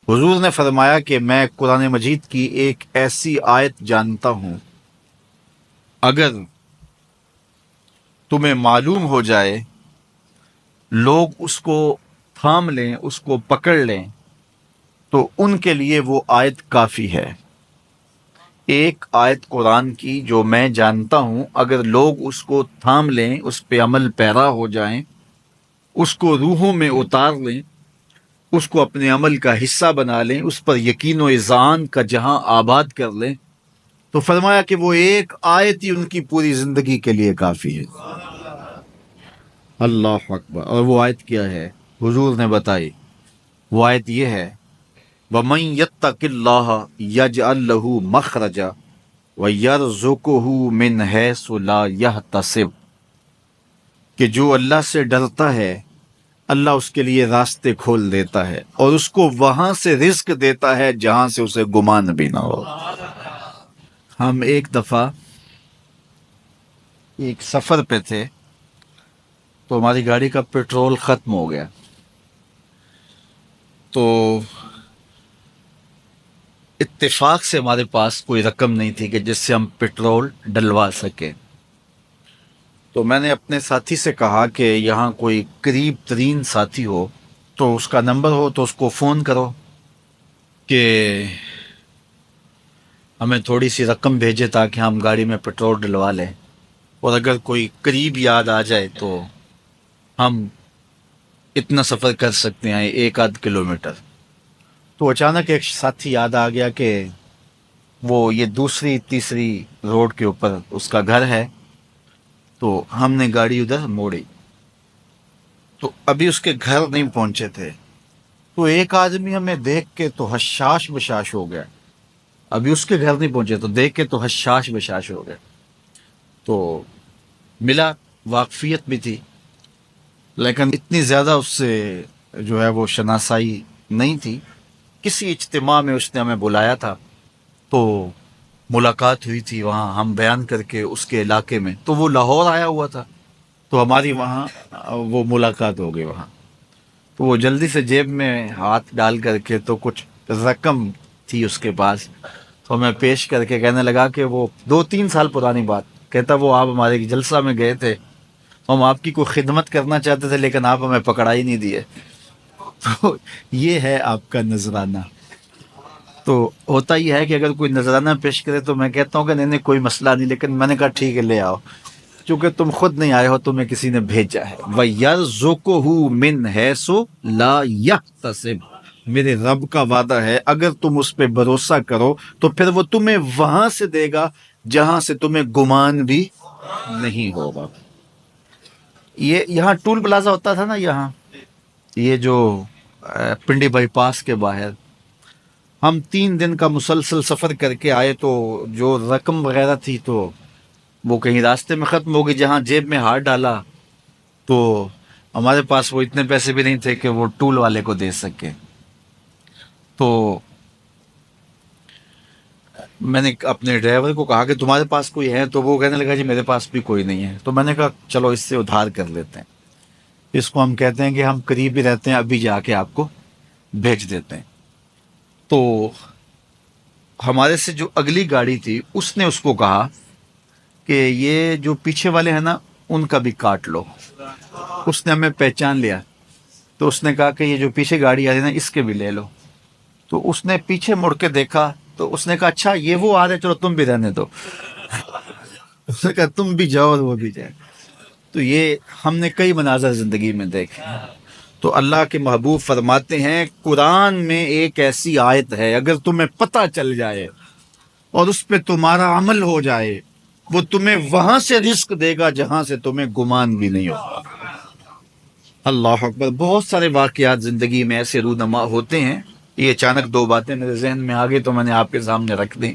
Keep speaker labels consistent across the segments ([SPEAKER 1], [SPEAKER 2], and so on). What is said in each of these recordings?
[SPEAKER 1] حضور نے فرمایا کہ میں قرآن مجید کی ایک ایسی آیت جانتا ہوں، اگر تمہیں معلوم ہو جائے، لوگ اس کو تھام لیں، اس کو پکڑ لیں، تو ان کے لیے وہ آیت کافی ہے۔ ایک آیت قرآن کی جو میں جانتا ہوں، اگر لوگ اس کو تھام لیں، اس پہ عمل پیرا ہو جائیں، اس کو روحوں میں اتار لیں، اس کو اپنے عمل کا حصہ بنا لیں، اس پر یقین و اذعان کا جہاں آباد کر لیں، تو فرمایا کہ وہ ایک آیت ہی ان کی پوری زندگی کے لیے کافی ہے۔ اللہ اکبر۔ اور وہ آیت کیا ہے؟ حضور نے بتائی، وہ آیت یہ ہے، وَمَن يَتَّقِ اللَّهَ يَجْعَل لَّهُ مَخْرَجًا وَيَرْزُقْهُ مِنْ حَيْثُ لَا يَحْتَسِبُ، کہ جو اللہ سے ڈرتا ہے اللہ اس کے لیے راستے کھول دیتا ہے اور اس کو وہاں سے رزق دیتا ہے جہاں سے اسے گمان بھی نہ ہو۔ ہم ایک دفعہ ایک سفر پہ تھے تو ہماری گاڑی کا پیٹرول ختم ہو گیا، تو اتفاق سے ہمارے پاس کوئی رقم نہیں تھی کہ جس سے ہم پیٹرول ڈلوا سکیں۔ تو میں نے اپنے ساتھی سے کہا کہ یہاں کوئی قریب ترین ساتھی ہو تو اس کا نمبر ہو تو اس کو فون کرو کہ ہمیں تھوڑی سی رقم بھیجے تاکہ ہم گاڑی میں پیٹرول ڈلوا لیں، اور اگر کوئی قریب یاد آ جائے تو ہم اتنا سفر کر سکتے ہیں، 1-8 کلومیٹر۔ تو اچانک ایک ساتھی یاد آ گیا کہ وہ یہ دوسری تیسری روڈ کے اوپر اس کا گھر ہے، تو ہم نے گاڑی ادھر موڑی، تو ابھی اس کے گھر نہیں پہنچے تھے، تو ایک آدمی ہمیں دیکھ کے تو حشاش بشاش ہو گیا۔ ابھی اس کے گھر نہیں پہنچے تو دیکھ کے تو حشاش بشاش ہو گیا۔ تو ملا، واقفیت بھی تھی، لیکن اتنی زیادہ اس سے جو ہے وہ شناسائی نہیں تھی۔ کسی اجتماع میں اس نے ہمیں بلایا تھا تو ملاقات ہوئی تھی وہاں، ہم بیان کر کے اس کے علاقے میں، تو وہ لاہور آیا ہوا تھا، تو ہماری وہاں وہ ملاقات ہو گئی وہاں۔ تو وہ جلدی سے جیب میں ہاتھ ڈال کر کے تو کچھ رقم تھی اس کے پاس، تو ہمیں پیش کر کے کہنے لگا کہ وہ 2-3 سال پرانی بات، کہتا وہ آپ ہمارے جلسہ میں گئے تھے، ہم آپ کی کوئی خدمت کرنا چاہتے تھے لیکن آپ ہمیں پکڑا ہی نہیں دیے۔ تو یہ ہے آپ کا نذرانہ۔ تو ہوتا یہ ہے کہ اگر کوئی نذرانہ پیش کرے تو میں کہتا ہوں کہ نہیں کوئی مسئلہ نہیں، لیکن میں نے کہا ٹھیک ہے لے آؤ، چونکہ تم خود نہیں آئے ہو، تمہیں کسی نے بھیجا ہے۔ وَيَرْزُقُهُ مِنْ حَيْثُ لَا يَحْتَسِبُ، میرے رب کا وعدہ ہے اگر تم اس پہ بھروسہ کرو تو پھر وہ تمہیں وہاں سے دے گا جہاں سے تمہیں گمان بھی نہیں ہوگا۔ یہ یہاں ٹول پلازا ہوتا تھا نا، یہاں یہ جو پنڈی بائی پاس کے باہر، ہم 3 دن کا مسلسل سفر کر کے آئے، تو جو رقم وغیرہ تھی تو وہ کہیں راستے میں ختم ہو گئی۔ جہاں جیب میں ہاتھ ڈالا تو ہمارے پاس وہ اتنے پیسے بھی نہیں تھے کہ وہ ٹول والے کو دے سکے۔ تو میں نے اپنے ڈرائیور کو کہا کہ تمہارے پاس کوئی ہے، تو وہ کہنے لگا جی میرے پاس بھی کوئی نہیں ہے۔ تو میں نے کہا چلو اس سے ادھار کر لیتے ہیں، اس کو ہم کہتے ہیں کہ ہم قریب ہی رہتے ہیں، ابھی جا کے آپ کو بھیج دیتے ہیں۔ تو ہمارے سے جو اگلی گاڑی تھی اس نے اس کو کہا کہ یہ جو پیچھے والے ہیں نا ان کا بھی کاٹ لو۔ اس نے ہمیں پہچان لیا، تو اس نے کہا کہ یہ جو پیچھے گاڑی آ رہی ہے نا اس کے بھی لے لو۔ تو اس نے پیچھے مڑ کے دیکھا تو اس نے کہا اچھا یہ وہ آ رہے، چلو تم بھی رہنے دو۔ اس نے کہا تم بھی جاؤ اور وہ بھی جائے۔ تو یہ ہم نے کئی مناظر زندگی میں دیکھے۔ تو اللہ کے محبوب فرماتے ہیں قرآن میں ایک ایسی آیت ہے، اگر تمہیں پتہ چل جائے اور اس پہ تمہارا عمل ہو جائے، وہ تمہیں وہاں سے رزق دے گا جہاں سے تمہیں گمان بھی نہیں ہوگا۔ اللہ اکبر۔ بہت سارے واقعات زندگی میں ایسے رونما ہوتے ہیں۔ یہ اچانک 2 باتیں میرے ذہن میں آ گئی تو میں نے آپ کے سامنے رکھ دی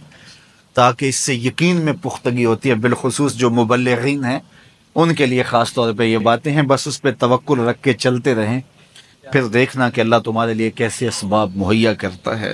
[SPEAKER 1] تاکہ اس سے یقین میں پختگی ہوتی ہے، بالخصوص جو مبلغین ہیں ان کے لیے خاص طور پہ یہ باتیں ہیں۔ بس اس پہ توکل رکھ کے چلتے رہیں، پھر دیکھنا کہ اللہ تمہارے لیے کیسے اسباب مہیا کرتا ہے۔